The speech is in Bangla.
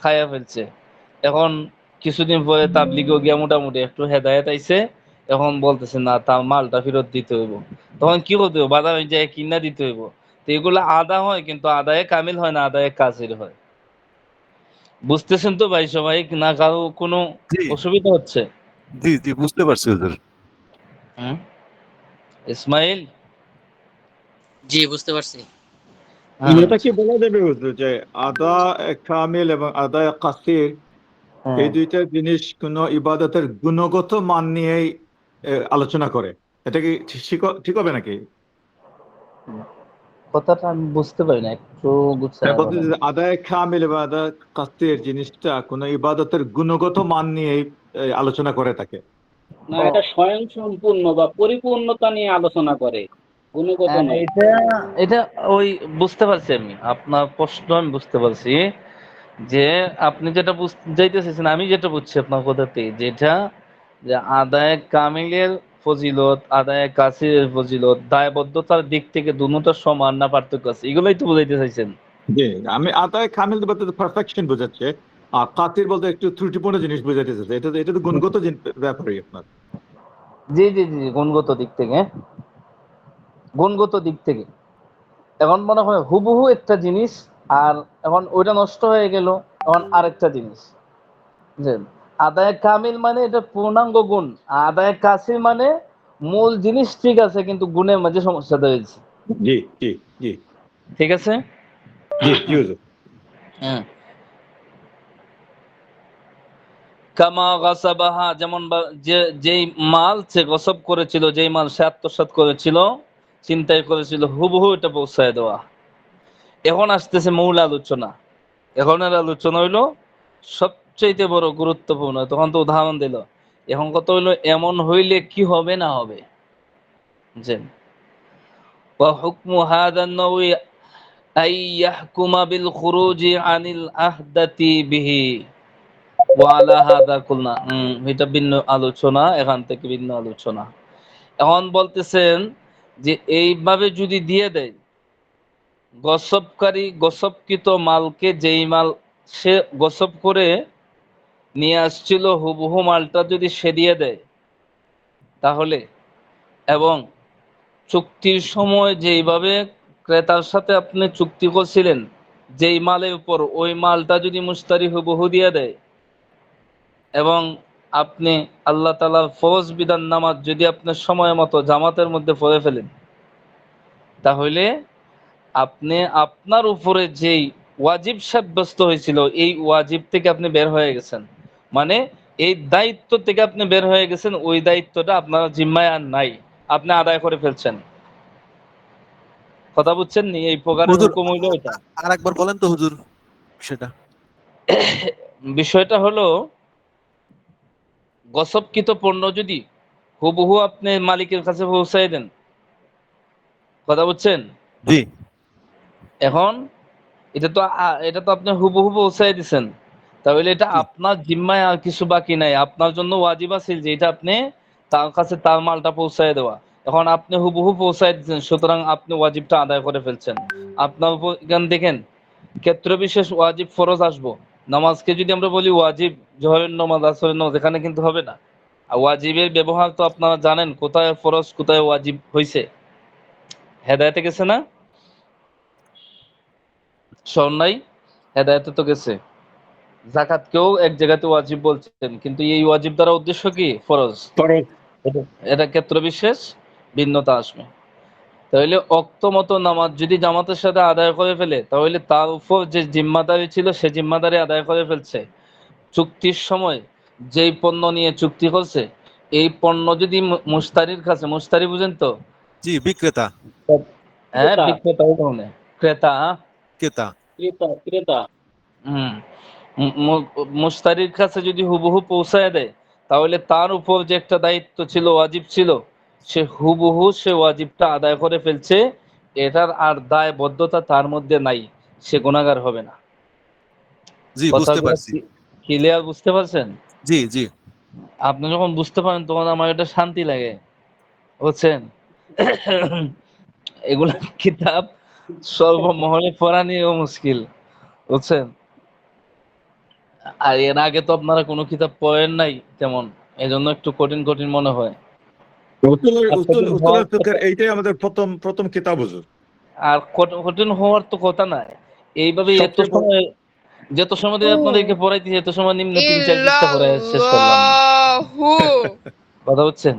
খাইয়া ফেলছে। এখন কিছুদিন পরে তাবলিগেও গিয়া মোটামুটি একটু হেদায়েত আইছে। এখন বলতেছে না তার মালটা ফেরত দিতে হইব। তখন কি করতে হইব? বাজারে যেয়ে কিনা দিতে হইব। তো এগুলা আদা হয় কিন্তু আদায়ে কামিল হয় না, আদায়ে কাসির হয়। বুঝতেছেন তো ভাই সবাই? না কারো কোনো জি অসুবিধা হচ্ছে? জি জি, বুঝতে পারছি হুজুর। হুম? ইসমাইল? জি, বুঝতে পারছি। এটা কি আচ্ছা। বলা যাবে হুজুর যে আদা কামিল এবং আদা কাসির এই হ্যাঁ। দুইটা জিনিস কোন ইবাদতের গুণগত মান নিয়েই আলোচনা করে? এটা কি ঠিক হবে নাকি? কথাটা আমি বুঝতে পারি না। একটু হ্যাঁ, গুছাইয়া বলতে বলেন। যে আদায় কামিল এবং আদা কাসির জিনিসটা কোন ইবাদতের গুণগত মান নিয়েই আলোচনা করে থাকে। না, ও এটা স্বয়ং সম্পূর্ণ বা পরিপূর্ণতা নিয়ে আলোচনা করে, গুণগত নয়। এটা এটা ওই বুঝতে পারছি আমি। আপনার প্রশ্ন আমি বুঝতে পারছি। যে আপনি যেটা বুঝাইতে চাইছেন, আমি যেটা বুঝছি আপনার কথাতে, যেটা যে আদায়ে কামিলের ফজিলত, আদায়ে কাসিরের ফজিলত, দায়বদ্ধতার দিক থেকে দুটোটা সমান না পার্থক্য আছে? এগুলোই তো বুঝাইতে চাইছেন। জি, আমি আদায় কামিল বলতে পারফেকশন বোঝাচ্ছে, আর কাসির বলতে একটু ত্রুটিপূর্ণ জিনিস বোঝাতে চাচ্ছে। এটা তো গুণগত ব্যাপারই আপনার। জি জি জি, গুণগত দিক থেকে, গুণগত দিক থেকে। এখন মনে হয় হুবহু একটা জিনিস, আর এখন ওইটা নষ্ট হয়ে গেল, এখন আরেকটা জিনিস। বুঝলেন? আদায়ে কামিল মানে এটা পূর্ণাঙ্গ গুণ, আর আদায়ে কাসির মানে মূল জিনিস ঠিক আছে কিন্তু গুণের মাঝে সমস্যা হয়েছে। জি জি জি ঠিক আছে? জি জি হুজুর। হ্যাঁ। কামা গাসাবাহা, যেমন যেই মাল সে গসব করেছিল, যেই মাল সে আত্মসাৎ করেছিল, চিন্তাই করেছিল, হুবহু এটা পৌঁছায় দেওয়া। এখন আসতেছে মূল আলোচনা। এখনের আলোচনা হইলো সবচেয়ে বড় গুরুত্বপূর্ণ। তখন তো উদাহরণ দিল। এখন কত হইলো এমন হইলে কি হবে না হবে। যে ওয়া হুকমু হাদা নওয়ি আই ইয়াহকুমা বিল খুরুজি আনিল আহদাতি বিহি ওয়া আলা হাদা কুলনা। এটা ভিন্ন আলোচনা, এখান থেকে ভিন্ন আলোচনা। এখন বলতেছেন যে এইভাবে যদি দিয়ে দেয়, গসবকারী গসবকৃত মালকে, যেই মাল সে গসব করে নিয়ে আসছিল, হুবহু মালটা যদি সে দিয়ে দেয়, তাহলে, এবং চুক্তির সময় যেইভাবে ক্রেতার সাথে আপনি চুক্তি করছিলেন, যেই মালের উপর ওই মালটা যদি মুশতারি হুবহু দিয়ে দেয়, এবং আপনি আল্লাহ তাআলার ফরজ বিধান নামাজ যদি আপনি সময় মতো জামাতের মধ্যে পড়ে ফেলেন, তাহলে আপনি আপনার উপরে যেই ওয়াজিব সাব্যস্ত হয়েছিল, এই ওয়াজিব থেকে আপনি বের হয়ে গেছেন। মানে এই দায়িত্ব থেকে আপনি বের হয়ে গেছেন, ওই দায়িত্বটা আপনার জিম্মায় আর নাই, আপনি আদায় করে ফেলছেন। কথা বুঝছেন নি? এই প্রকারের হুজুর হুকুম হইল এটা। আর একবার বলেন তো হুজুর সেটা। বিষয়টা হলো, গসবকৃত পণ্য যদি হুবহু আপনি মালিকের কাছে পৌঁছাই দেন, কথা বুঝছেন? জি এখন এটা তো আপনি হুবহু পৌঁছাই দিছেন, তাহলে এটা জি আপনার জিম্মায় আর কিছু বাকি নাই। আপনার জন্য ওয়াজিব আছে যে এটা আপনি তার কাছে তার মালটা পৌঁছায় দেওয়া। এখন আপনি হুবহু পৌঁছায় দিচ্ছেন, সুতরাং আপনি ওয়াজিবটা আদায় করে ফেলছেন। আপনার উপর এখান দেখেন, ক্ষেত্র বিশেষ ওয়াজিব ফরজ আসবো। নামাজকে যদি আমরা বলি ওয়াজিব, জোহরের নামাজ, আসরের নামাজ, এখানে কিন্তু হবে না। আর ওয়াজিবের ব্যবহার তো আপনারা জানেন, কোথায় ফরজ কোথায় ওয়াজিব হইছে, হেদায়েতে গেছে না? স্মরণ নাই? হেদায়েতে তো গেছে। যাকাতকেও এক জায়গাতে ওয়াজিব বলছেন, কিন্তু এই ওয়াজিব দ্বারা উদ্দেশ্য কি? ফরজ। ফরজ। এটা এটা ক্ষেত্র বিশেষ ভিন্নতা আসবে। তাহলে অক্ত মতো নামাজ যদি জামাতের সাথে আদায় করে ফেলে, তাহলে তার উপর যে জিম্মাদারি ছিল সে জিম্মাদারি আদায় করে ফেলছে। চুক্তির সময় যেই পণ্য নিয়ে চুক্তি করছে, এই পণ্য যদি মুশতারির কাছে, মুশতারি বুঝেন তো? জি, বিক্রেতা হ্যাঁ, ক্রেতা, বিক্রেতা ধরনের ক্রেতা। ক্রেতা। ক্রেতা, ক্রেতা। হুম। মুশতারির কাছে যদি হুবহু পৌঁছায় দেয়, তাহলে তার উপর যে একটা দায়িত্ব ছিল, ওয়াজিব ছিল, সে হুবহু সে ওয়াজিবটা আদায় করে ফেলছে। এটার আর দায়বদ্ধতা তার মধ্যে নাই, সে গুনাহগার হবে না। জি, বুঝতে কথাগুলো পারছি। ক্লিয়ার? বুঝতে পারছেন? জি জি আপনি যখন বুঝতে পারেন তখন আমার এটা শান্তি লাগে, বুঝছেন? এগুলা কিতাব সর্বমহলে পড়া নিয়েও মুশকিল, বুঝছেন? আর এর আগে তো আপনারা কোনো কিতাব পড়েন নাই তেমন, এজন্য একটু কঠিন কঠিন মনে হয়। উসুলুল ফিকহের এইটাই আমাদের প্রথম কিতাব হুজুর। আর কঠিন হওয়ার তো কথা নাই, এইভাবে এত সবচেয়ে সময়, যত সময় ধরে আপনাদেরকে পড়াইতেছি এত সময় নিম্ন 3-4 পৃষ্ঠা পড়ায় শেষ করলাম না। ইল্লাল্লাহু কথা বুঝছেন?